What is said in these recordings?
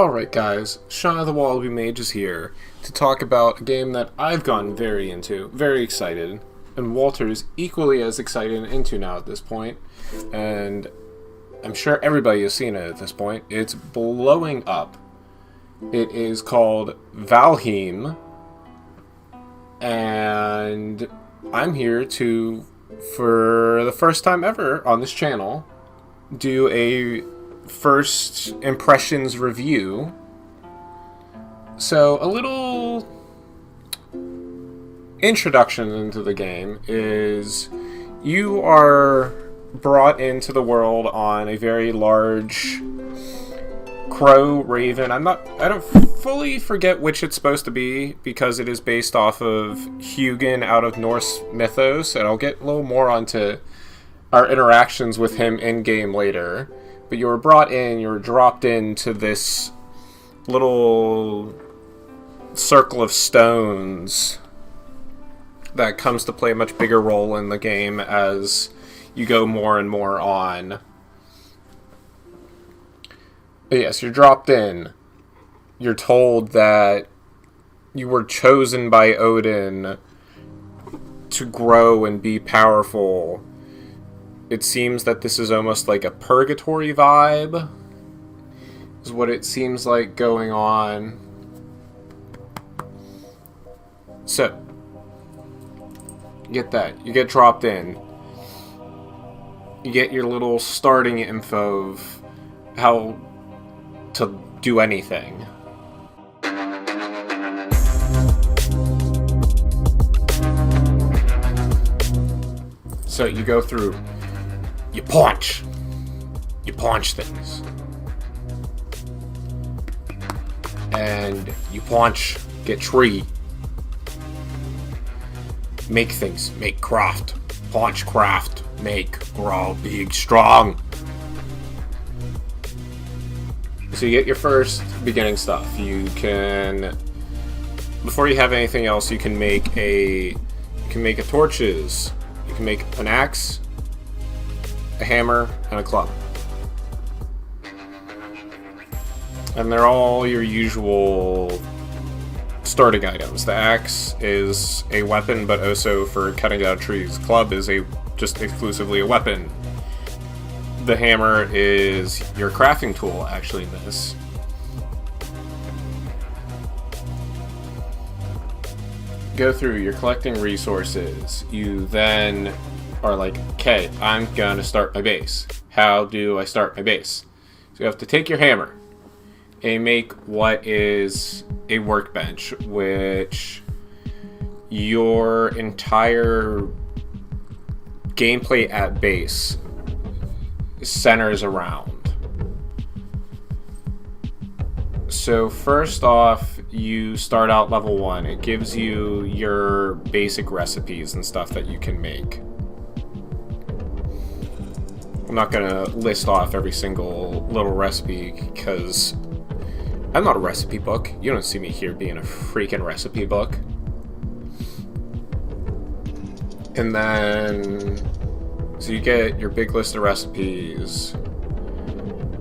Alright guys, Shaun of the Wallaby Mage is here to talk about a game that I've gotten very into, very excited, and Walter's equally as excited and into now at this point, and I'm sure everybody has seen it at this point. It's blowing up. It is called Valheim, and I'm here to, for the first time ever on this channel, do a first impressions review. So a little introduction into the game is you are brought into the world on a very large crow raven. I don't fully forget which it's supposed to be because it is based off of Hugin out of Norse mythos, and I'll get a little more onto our interactions with him in game later. But you were brought in, you were dropped into this little circle of stones that comes to play a much bigger role in the game as you go more and more on. But yes, you're dropped in. You're told that you were chosen by Odin to grow and be powerful. It seems that this is almost like a Purgatory vibe, is what it seems like going on. So, you get that. You get dropped in. You get your little starting info of how to do anything. So you go through. You punch things, and you punch, get tree, make things, make craft, punch, craft, make, grow, big, strong. So you get your first beginning stuff. You can, before you have anything else, you can make a torches, you can make an axe, a hammer, and a club. And they're all your usual starting items. The axe is a weapon, but also for cutting down trees. Club is just exclusively a weapon. The hammer is your crafting tool, actually, in this. Go through, you're collecting resources. You then are like, okay, I'm gonna start my base. How do I start my base? So you have to take your hammer and make what is a workbench, which your entire gameplay at base centers around. So first off, you start out level 1. It gives you your basic recipes and stuff that you can make. I'm not going to list off every single little recipe because I'm not a recipe book. You don't see me here being a freaking recipe book. And then, so you get your big list of recipes,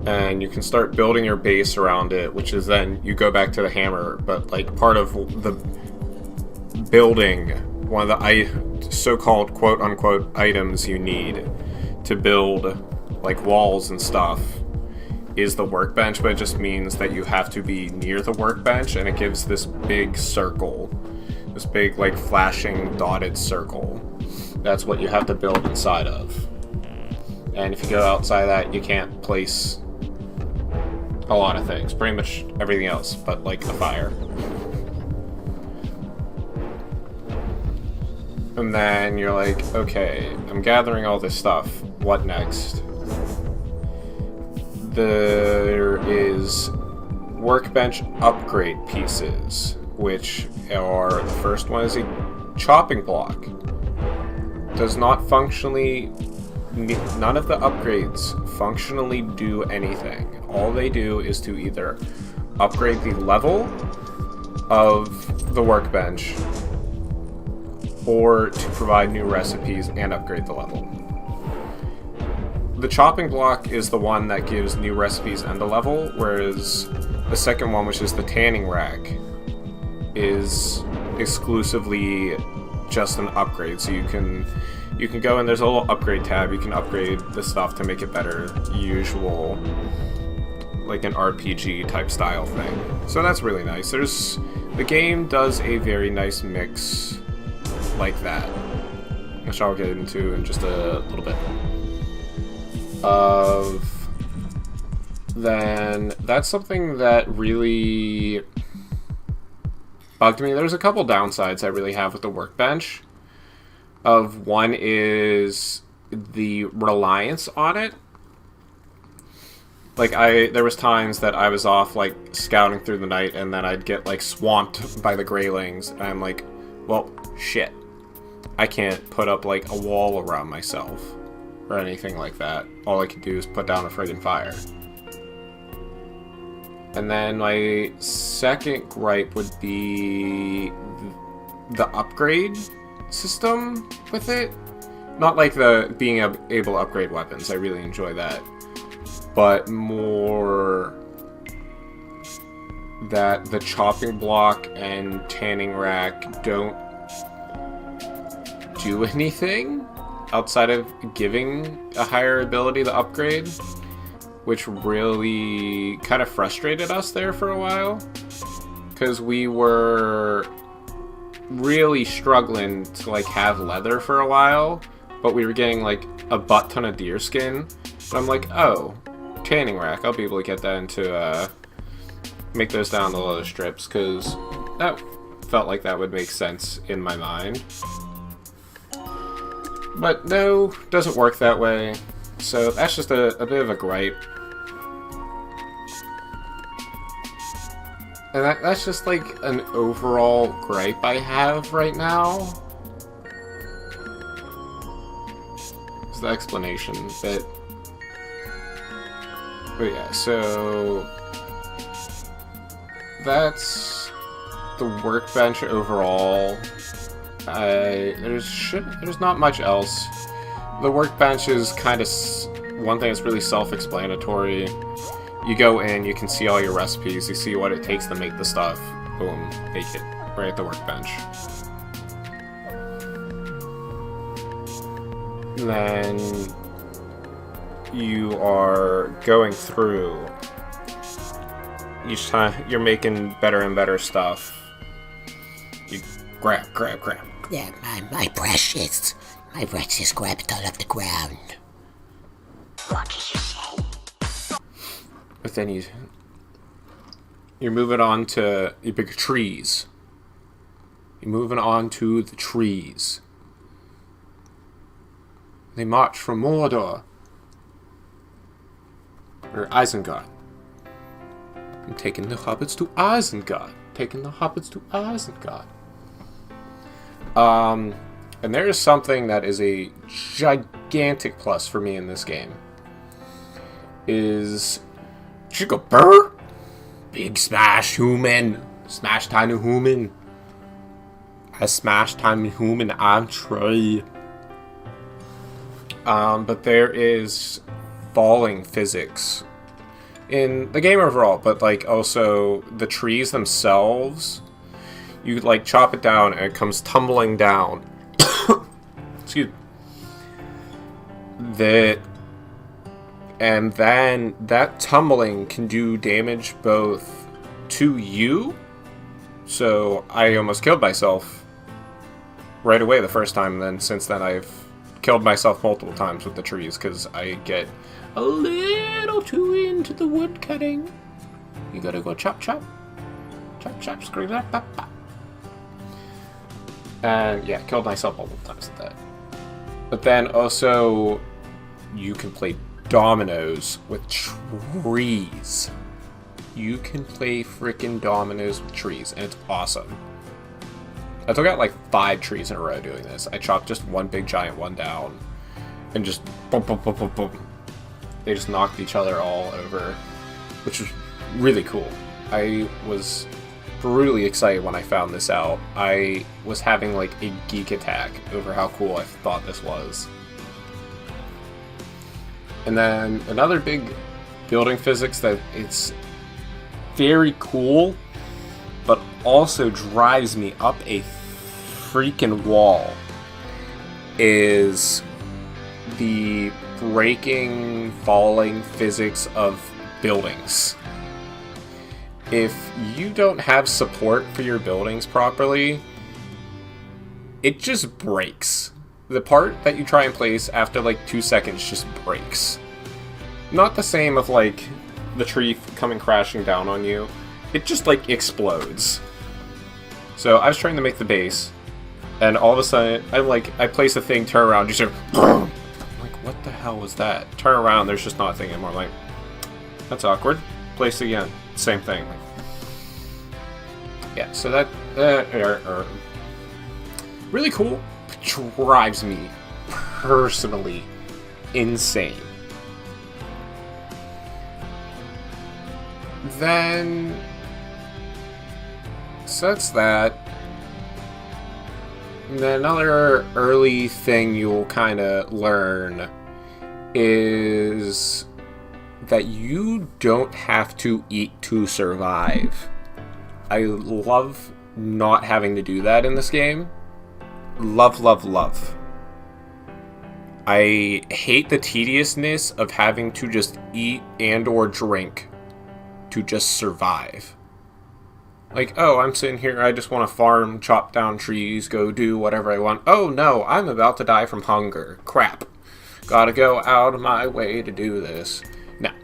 and you can start building your base around it, which is then you go back to the hammer. But like part of the building, one of the so-called quote-unquote items you need to build like walls and stuff is the workbench, but it just means that you have to be near the workbench, and it gives this big circle, this big like flashing dotted circle. That's what you have to build inside of. And if you go outside of that, you can't place a lot of things, pretty much everything else but like the fire. And then you're like, okay, I'm gathering all this stuff. What next? There is workbench upgrade pieces, which are, the first one is a chopping block. Does not functionally, none of the upgrades functionally do anything. All they do is to either upgrade the level of the workbench or to provide new recipes and upgrade the level. The chopping block is the one that gives new recipes and the level, whereas the second one, which is the tanning rack, is exclusively just an upgrade. So you can go and there's a little upgrade tab. You can upgrade the stuff to make it better. Usual, like an RPG type style thing. So that's really nice. The game does a very nice mix like that, which I'll get into in just a little bit. Then that's something that really bugged me. There's a couple downsides I really have with the workbench. One is the reliance on it. Like, there was times that I was off, like, scouting through the night, and then I'd get, like, swamped by the Greylings, and I'm like, well, shit. I can't put up, like, a wall around myself, or anything like that. All I could do is put down a friggin' fire. And then my second gripe would be the upgrade system with it. Not like the being able to upgrade weapons, I really enjoy that. But more that the chopping block and tanning rack don't do anything outside of giving a higher ability to upgrade, which really kind of frustrated us there for a while, because we were really struggling to, like, have leather for a while, but we were getting, like, a butt ton of deer skin, and I'm like, oh, tanning rack, I'll be able to get that into, make those down to leather strips, because that felt like that would make sense in my mind. But no, doesn't work that way, so that's just a bit of a gripe. And that's just, like, an overall gripe I have right now. It's the explanation, but yeah, so that's the workbench overall. There's not much else. The workbench is kind of one thing that's really self-explanatory. You go in, you can see all your recipes, you see what it takes to make the stuff, boom, make it, right at the workbench. And then you are going through, each time you're making better and better stuff. You grab. Yeah, my precious grabbed it all off the ground. What did you say? But then you're moving on to your big trees. You're moving on to the trees. They march from Mordor. Or Isengard. I'm taking the hobbits to Isengard. And there is something that is a gigantic plus for me in this game. Is Chico Burr? Big smash human. Smash tiny human. I smash tiny human entree. But there is falling physics in the game overall, but, like, also the trees themselves. You, like, chop it down and it comes tumbling down. Excuse me. And then that tumbling can do damage both to you. So I almost killed myself right away the first time. And then since then I've killed myself multiple times with the trees because I get a little too into the wood cutting. You gotta go chop, screw that, pop. And yeah, killed myself multiple times with that. But then also you can play dominoes with trees. You can play freaking dominoes with trees, and it's awesome. I took out like 5 trees in a row doing this. I chopped just one big giant one down, and just boom, boom, boom, boom, boom. They just knocked each other all over, which was really cool. I was brutally excited when I found this out. I was having like a geek attack over how cool I thought this was. And then another big building physics that it's very cool, but also drives me up a freaking wall, is the breaking, falling physics of buildings. If you don't have support for your buildings properly, it just breaks. The part that you try and place after like 2 seconds just breaks. Not the same of like the tree coming crashing down on you. It just like explodes. So I was trying to make the base, and all of a sudden I place a thing, turn around, just hear boom. I'm like, what the hell was that? Turn around, there's just not a thing anymore. I'm like, that's awkward. Place again, same thing. Yeah, so that really cool. Drives me personally insane. Then, so that's that. And then another early thing you'll kind of learn is that you don't have to eat to survive. I love not having to do that in this game. Love, love, love. I hate the tediousness of having to just eat and or drink to just survive. Like, oh, I'm sitting here, I just want to farm, chop down trees, go do whatever I want. Oh no, I'm about to die from hunger. Crap. Gotta go out of my way to do this. Now,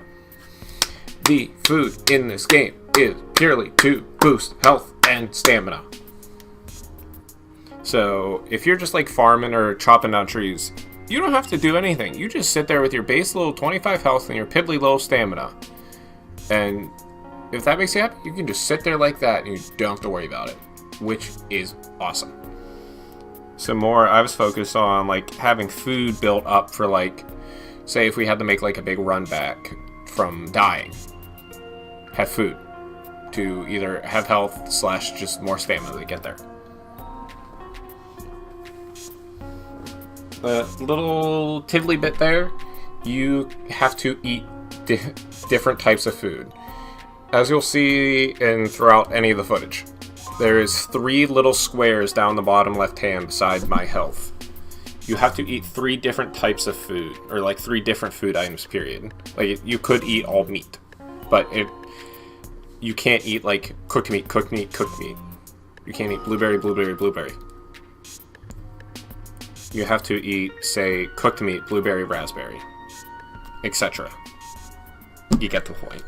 the food in this game is purely to boost health and stamina. So, if you're just like farming or chopping down trees, you don't have to do anything. You just sit there with your base little 25 health and your piddly little stamina. And if that makes you happy, you can just sit there like that and you don't have to worry about it, which is awesome. So more, I was focused on like having food built up for like, say if we had to make like a big run back from dying, have food to either have health / just more stamina to get there. A little tiddly bit there, you have to eat different types of food. As you'll see throughout any of the footage, there's 3 little squares down the bottom left hand beside my health. You have to eat 3 different types of food, or like 3 different food items, period. Like, you could eat all meat, but you can't eat like cooked meat, cooked meat, cooked meat. You can't eat blueberry, blueberry, blueberry. You have to eat, say, cooked meat, blueberry, raspberry, etc. You get the point.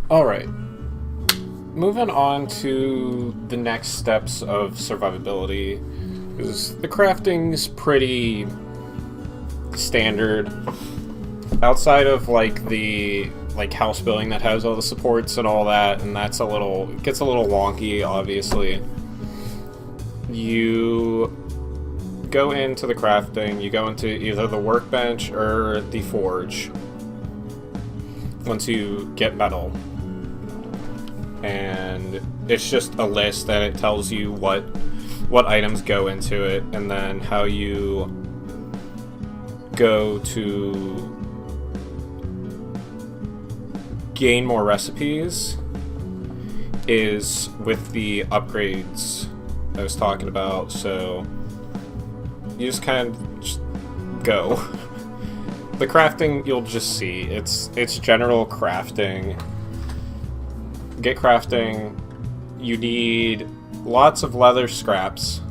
Alright. Moving on to the next steps of survivability. Because the crafting's pretty standard. Outside of like the house building that has all the supports and all that, and that's it gets a little wonky, obviously. You go into the crafting, you go into either the workbench or the forge once you get metal. And it's just a list that it tells you what items go into it, and then how you go to gain more recipes is with the upgrades I was talking about. So you just kind of just go. The crafting, you'll just see. It's general crafting. Get crafting. You need lots of leather scraps.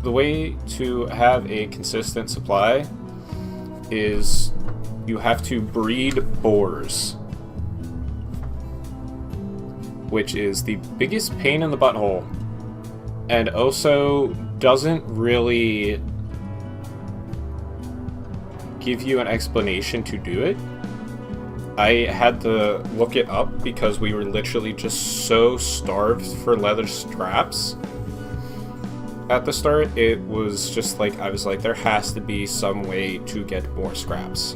The way to have a consistent supply is you have to breed boars, which is the biggest pain in the butthole, and also doesn't really give you an explanation to do it. I had to look it up because we were literally just so starved for leather scraps. At the start, it was just like, I was like, there has to be some way to get more scraps.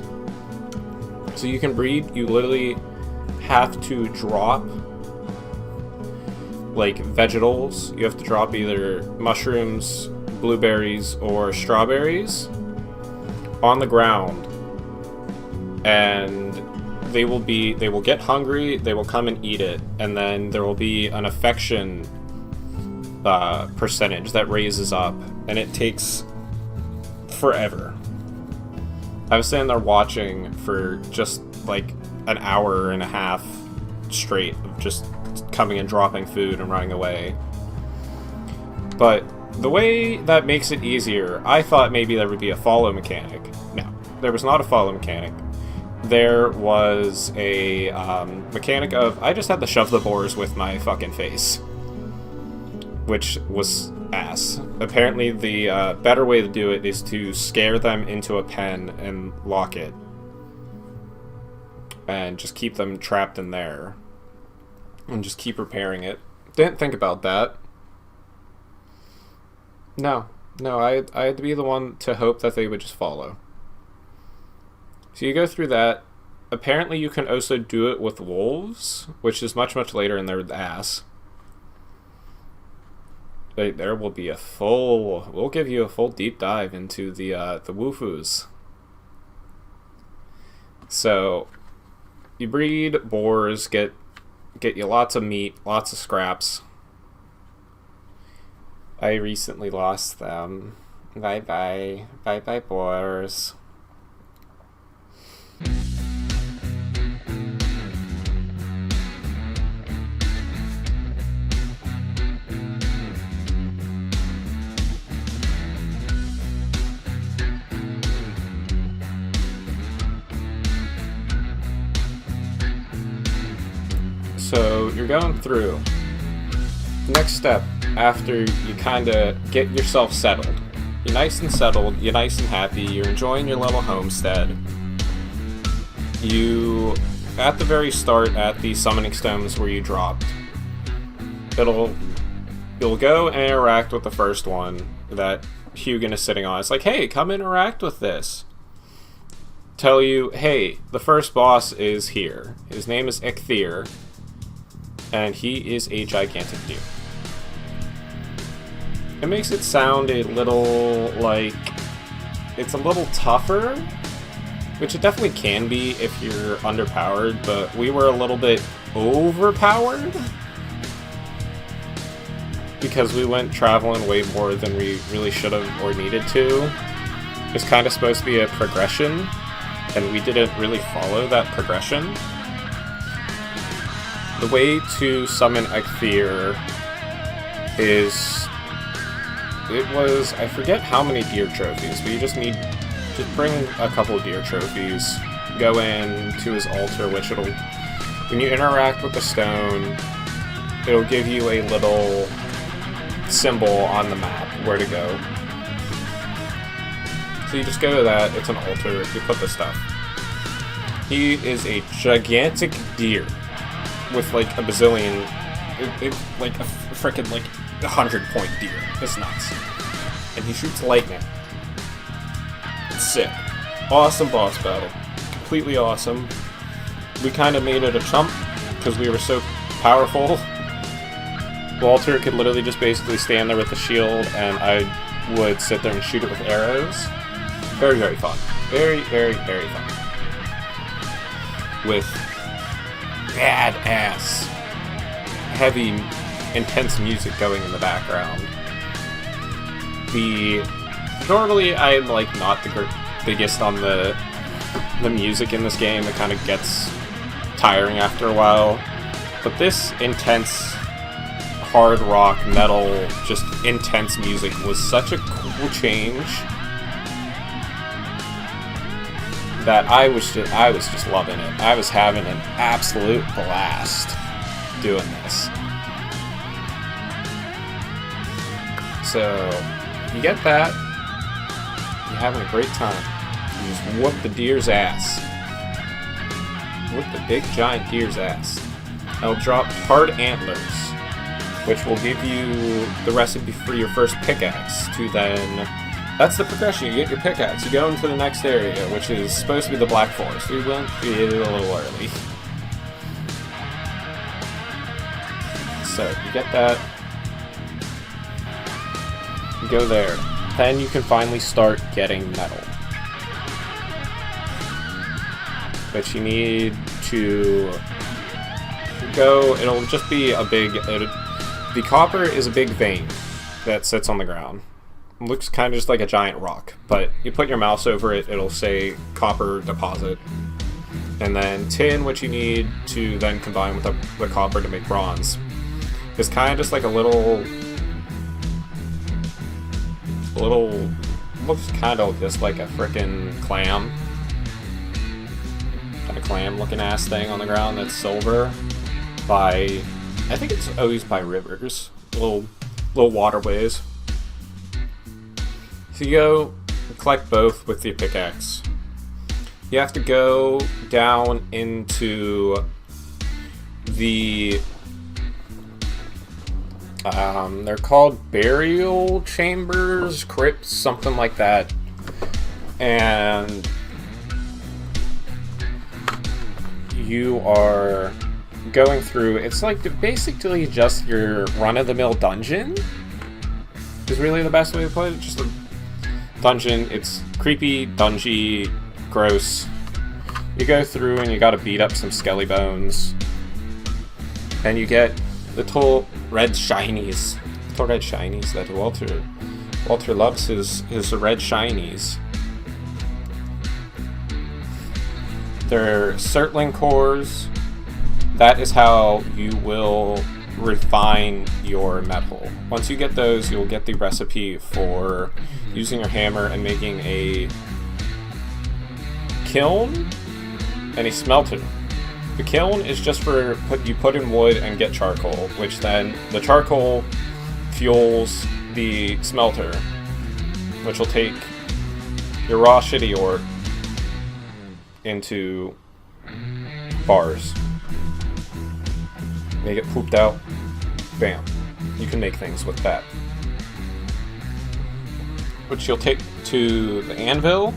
So you can breed, you literally have to drop like vegetables. You have to drop either mushrooms, blueberries, or strawberries on the ground, and they will get hungry, they will come and eat it, and then there will be an affection percentage that raises up, and it takes forever. I was sitting there watching for just like an hour and a half straight of just coming and dropping food and running away. But the way that makes it easier, I thought maybe there would be a follow mechanic. No, there was not a follow mechanic. There was a mechanic of, I just had to shove the boars with my fucking face, which was ass. Apparently the better way to do it is to scare them into a pen and lock it. And just keep them trapped in there. And just keep repairing it. Didn't think about that. No, I had to be the one to hope that they would just follow. So you go through that. Apparently you can also do it with wolves, which is much, much later in their ass. There will be we'll give you a full deep dive into the woofus. So, you breed boars, get you lots of meat, lots of scraps. I recently lost them. Bye boars. So you're going through. Next step, after you kind of get yourself settled. You're nice and settled, you're nice and happy, you're enjoying your little homestead. You, at the very start, at the summoning stones where you dropped, you'll go and interact with the first one that Hugin is sitting on. It's like, hey, come interact with this. Tell you, hey, the first boss is here. His name is Eikthyr, and he is a gigantic deer. It makes it sound a little like it's a little tougher, which it definitely can be if you're underpowered, but we were a little bit overpowered because we went traveling way more than we really should have or needed to. It's kind of supposed to be a progression, and we didn't really follow that progression. The way to summon Eikthyr is, I forget how many deer trophies, but you just bring a couple of deer trophies, go in to his altar, which when you interact with the stone, it'll give you a little symbol on the map where to go. So you just go to that, it's an altar, you put the stuff. He is a gigantic deer with like a bazillion, like a frickin' like 100-point deer. It's nuts. And he shoots lightning. It's sick. Awesome boss battle. Completely awesome. We kind of made it a chump because we were so powerful. Walter could literally just basically stand there with the shield, and I would sit there and shoot it with arrows. Very, very fun. Very, very, very fun. With badass, heavy, intense music going in the background. Normally I'm like not the biggest on the music in this game. It kind of gets tiring after a while. But this intense, hard rock, metal, just intense music was such a cool change that I was just loving it. I was having an absolute blast doing this. So, you get that, you're having a great time. You just whoop the deer's ass. Whoop the big giant deer's ass. It'll drop hard antlers, which will give you the recipe for your first pickaxe to then... That's the progression. You get your pickaxe. You go into the next area, which is supposed to be the Black Forest. We went a little early. So you get that. You go there. Then you can finally start getting metal. But you need to go, it'll just be a big, the copper is a big vein that sits on the ground. It looks kind of just like a giant rock, but you put your mouse over it, it'll say copper deposit. And then tin, which you need to then combine with the copper to make bronze, is kind of just like a little, looks kind of just like a frickin' clam. Kind of clam looking ass thing on the ground that's silver by, I think it's always by rivers, little waterways. So you go collect both with the pickaxe. You have to go down into the they're called burial chambers, crypts, something like that. And you are going through, it's like basically just your run-of-the-mill dungeon is really the best way to put it. Just a dungeon. It's creepy, dungy, gross. You go through and you gotta beat up some skelly bones. And you get little red shinies. Little red shinies that Walter loves his red shinies. They're Surtling cores. That is how you will refine your metal. Once you get those, you'll get the recipe for using your hammer and making a kiln and a smelter. The kiln is just for you put in wood and get charcoal, which then the charcoal fuels the smelter, which will take your raw shitty ore into bars. Make it pooped out. Bam. You can make things with that. Which you'll take to the anvil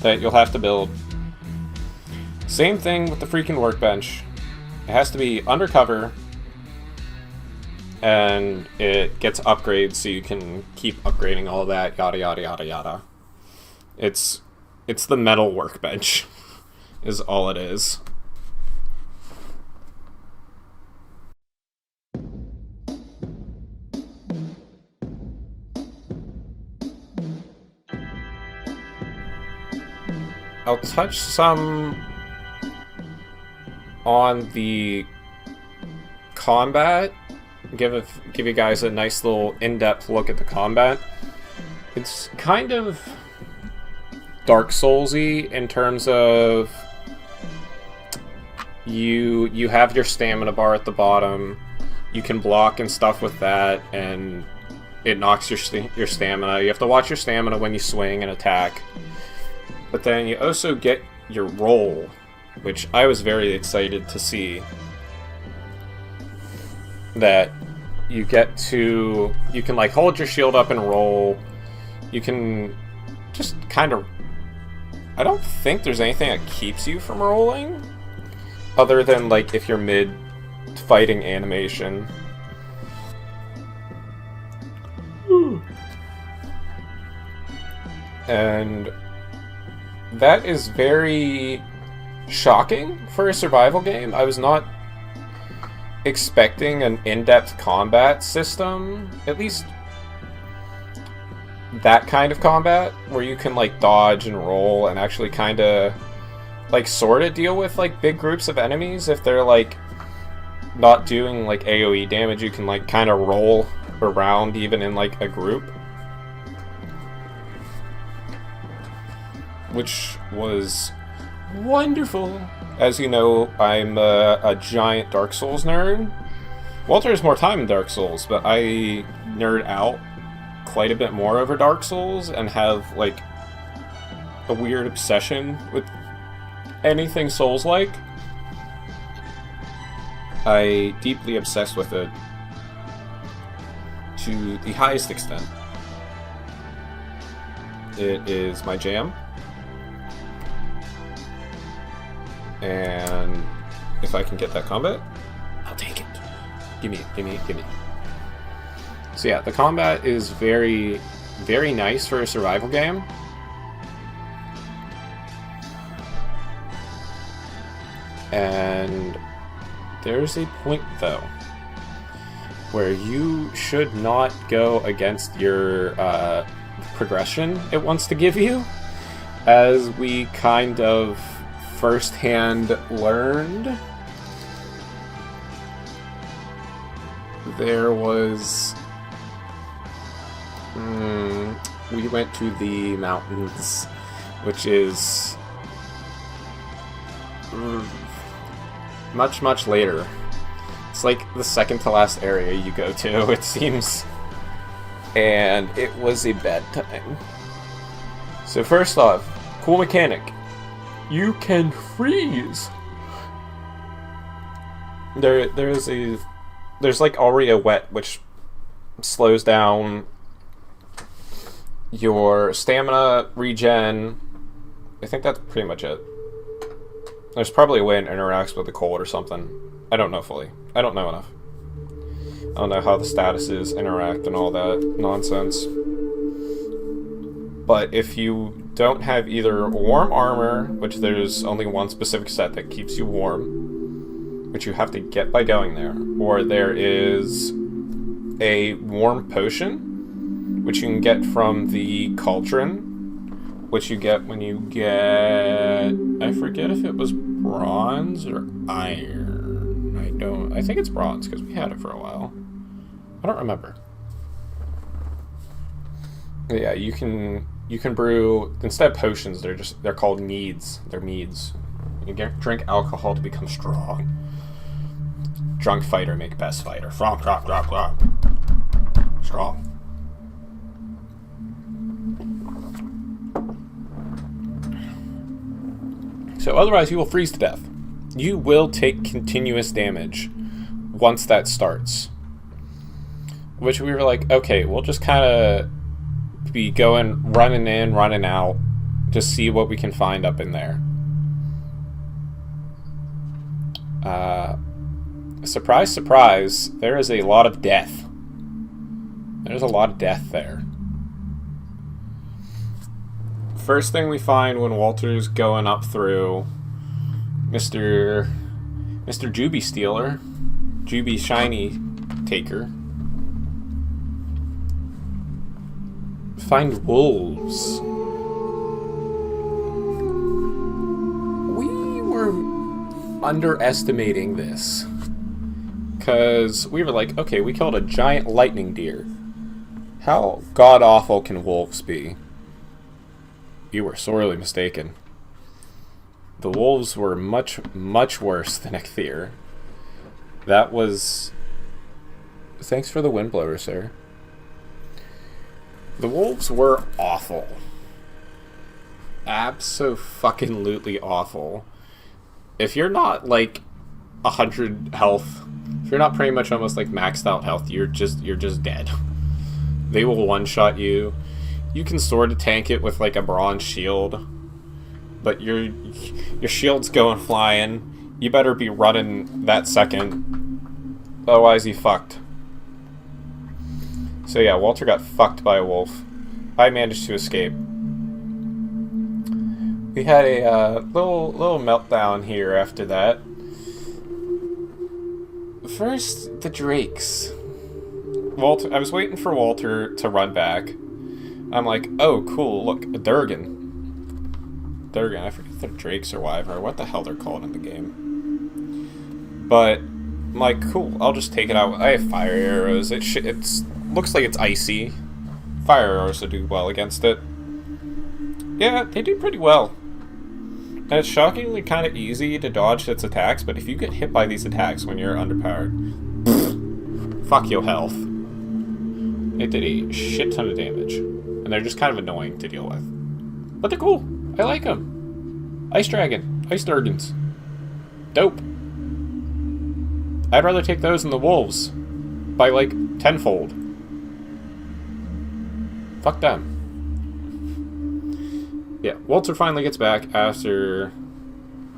that you'll have to build. Same thing with the freaking workbench. It has to be undercover and it gets upgrades so you can keep upgrading all that, yada yada yada yada. It's the metal workbench is all it is. I'll touch some on the combat. Give you guys a nice little in-depth look at the combat. It's kind of Dark Souls-y in terms of you have your stamina bar at the bottom. You can block and stuff with that, and it knocks your stamina. You have to watch your stamina when you swing and attack. But then you also get your roll, which I was very excited to see. That you get to, you can like hold your shield up and roll. You can just kind of, I don't think there's anything that keeps you from rolling, other than like if you're mid fighting animation. And that is very shocking for a survival game. I was not expecting an in-depth combat system, at least that kind of combat, where you can like dodge and roll and actually kind of like sort of deal with like big groups of enemies. If they're like not doing like AoE damage, you can like kind of roll around even in like a group. Which was wonderful. As you know, I'm a giant Dark Souls nerd. Walter has more time in Dark Souls, but I nerd out quite a bit more over Dark Souls and have like a weird obsession with anything Souls-like. I deeply obsessed with it to the highest extent. It is my jam. And if I can get that combat, I'll take it. Gimme. So yeah, the combat is very, very nice for a survival game. And there's a point, though, where you should not go against your progression it wants to give you, as we kind of firsthand learned. There was... we went to the mountains, which is much later. It's like the second to last area you go to, it seems. And it was a bad time. So first off, cool mechanic. You can freeze. There's like already a wet, which slows down your stamina regen. I think that's pretty much it. There's probably a way it interacts with the cold or something. I don't know fully. I don't know enough. I don't know how the statuses interact and all that nonsense. But if you don't have either warm armor, which there's only one specific set that keeps you warm, which you have to get by going there, or there is a warm potion, which you can get from the cauldron, which you get when you get... I forget if it was bronze or iron. I think it's bronze, because we had it for a while. I don't remember. But yeah, you can brew, instead of potions, they're called meads. They're meads. You can drink alcohol to become strong. Drunk fighter make best fighter. Strong. So otherwise you will freeze to death. You will take continuous damage once that starts. Which we were like, okay, we'll just kind of be running in, running out, to see what we can find up in there. Surprise, surprise, there is a lot of death. There's a lot of death there. First thing we find when Walter's going up through Mr. Juby Stealer, Juby Shiny Taker, find wolves. We were underestimating this, because we were like, okay, we killed a giant lightning deer. How god-awful can wolves be? You were sorely mistaken. The wolves were much worse than Ecthir. That was... Thanks for the windblower, sir. The wolves were awful. Abso-fucking-lutely awful. If you're not, like, 100 health, if you're not pretty much almost, like, maxed out health, you're just dead. They will one-shot you. You can sort of tank it with, like, a bronze shield, but your shield's going flying. You better be running that second, otherwise you fucked. So yeah, Walter got fucked by a wolf. I managed to escape. We had a little meltdown here after that. First, the drakes. I was waiting for Walter to run back. I'm like, oh, cool, look, a Durgan. I forget if they're drakes or wyvern, or what the hell they're called in the game. But, I'm like, cool, I'll just take it out. I have fire arrows. It looks like it's icy. Fire arrows will do well against it. Yeah, they do pretty well. And it's shockingly kind of easy to dodge its attacks, but if you get hit by these attacks when you're underpowered, fuck your health. It did a shit ton of damage. And they're just kind of annoying to deal with. But they're cool. I like them. Ice Dragon. Ice Durgans. Dope. I'd rather take those than the wolves. By, like, tenfold. Fuck them. Yeah, Walter finally gets back after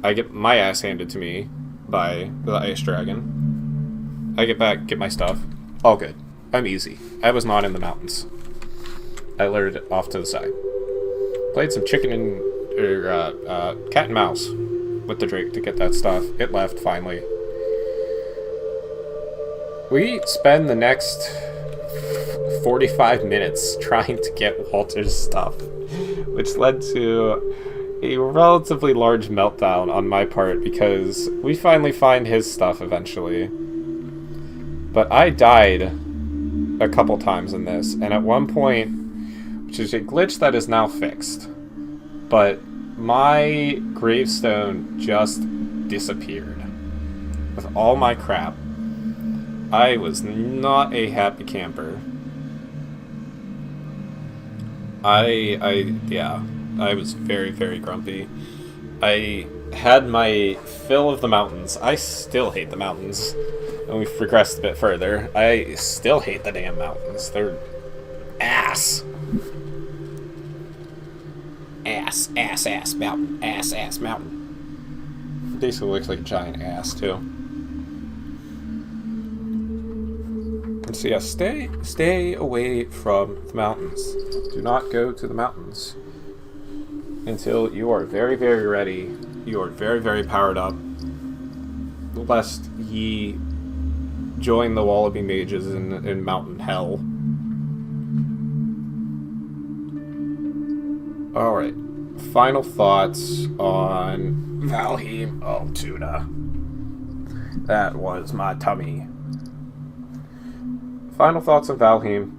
I get my ass handed to me by the Ice Dragon. I get back, get my stuff. All good. I'm easy. I was not in the mountains. I lured it off to the side. Played some chicken and cat and mouse with the Drake to get that stuff. It left finally. We spend the next 45 minutes trying to get Walter's stuff, which led to a relatively large meltdown on my part because we finally find his stuff eventually. But I died a couple times in this, and at one point, which is a glitch that is now fixed, but my gravestone just disappeared with all my crap. I was not a happy camper. I was very, very grumpy. I had my fill of the mountains. I still hate the mountains. And we've progressed a bit further. I still hate the damn mountains. They're ass. Ass, mountain. Ass, mountain. Basically looks like a giant ass, too. And so yeah, stay away from the mountains. Do not go to the mountains until you are very, very ready. You are very, very powered up. Lest ye join the Wallaby mages in Mountain Hell. Alright. Final thoughts on Valheim. Oh, tuna. That was my tummy. Final thoughts on Valheim.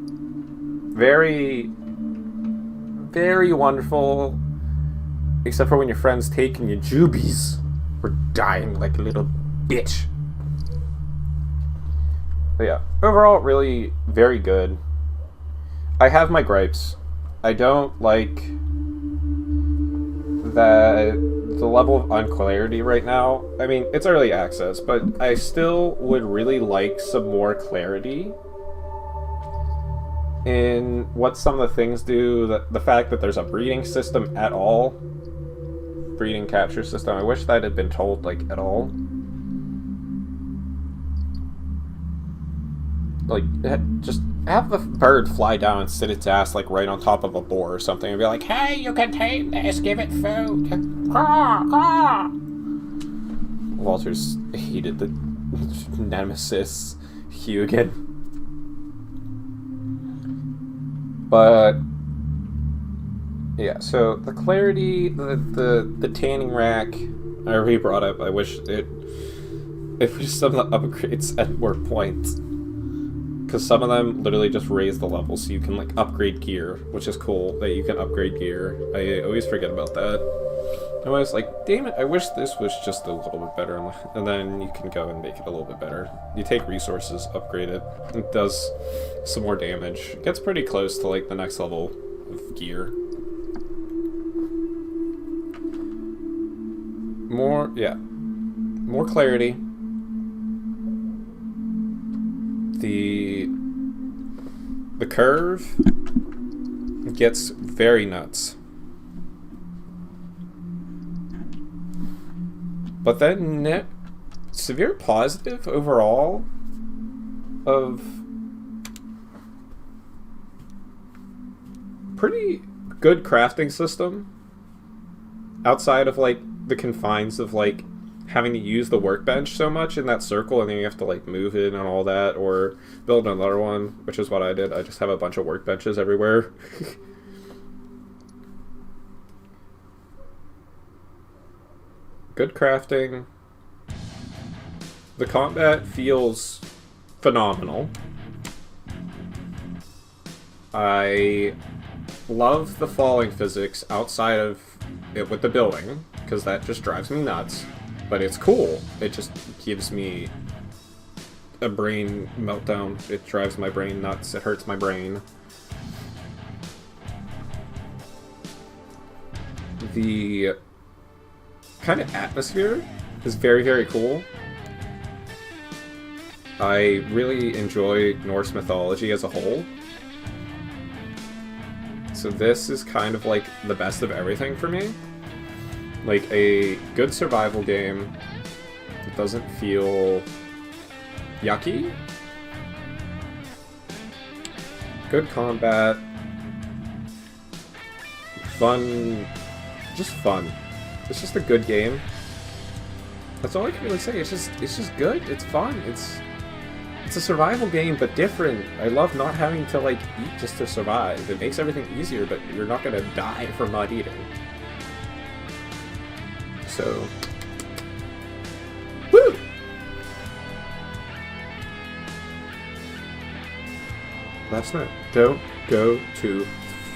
Very, very wonderful. Except for when your friend's taking your jubies. We're dying like a little bitch. But yeah, overall, really very good. I have my gripes. I don't like the level of unclarity right now. I mean, it's early access, but I still would really like some more clarity in what some of the things do. The fact that there's a breeding system at all. Breeding capture system. I wish that had been told, like, at all. Like, just have the bird fly down and sit its ass, like, right on top of a boar or something and be like, hey, you can tame this, give it food. Caw, caw. Walter's hated the nemesis Hugan. But yeah, so the clarity, the tanning rack, I already brought up. I wish it was some of the upgrades at more points. Because some of them literally just raise the level so you can, like, upgrade gear, which is cool that you can upgrade gear. I always forget about that. I was like, damn it, I wish this was just a little bit better. And then you can go and make it a little bit better. You take resources, upgrade it. It does some more damage. It gets pretty close to, like, the next level of gear. More clarity. The curve gets very nuts. But then severe positive overall of pretty good crafting system outside of, like, the confines of, like, having to use the workbench so much in that circle, and then you have to, like, move it and all that, or build another one, which is what I did. I just have a bunch of workbenches everywhere. Good crafting. The combat feels phenomenal. I love the falling physics outside of it with the building, because that just drives me nuts. But it's cool. It just gives me a brain meltdown. It drives my brain nuts. It hurts my brain. The kind of atmosphere is very, very cool. I really enjoy Norse mythology as a whole. So this is kind of like the best of everything for me. Like a good survival game. It doesn't feel yucky. Good combat. Fun. Just fun. It's just a good game. That's all I can really say. It's just good. It's fun. It's a survival game, but different. I love not having to like eat just to survive. It makes everything easier, but you're not gonna die from not eating. So, woo! Last night, don't go to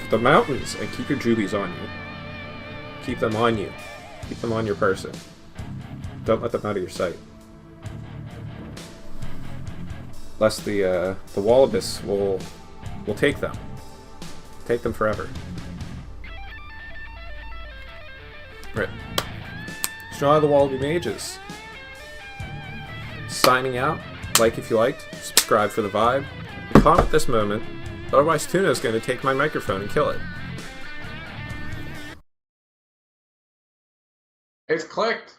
the mountains and keep your jubies on you. Keep them on you. Keep them on your person. Don't let them out of your sight. Lest the Wallabies will take them. Take them forever. Right. Straw the Wallaby Mages. Signing out. Like if you liked. Subscribe for the vibe. Comment this moment. Otherwise Tuna's going to take my microphone and kill it. It's clicked.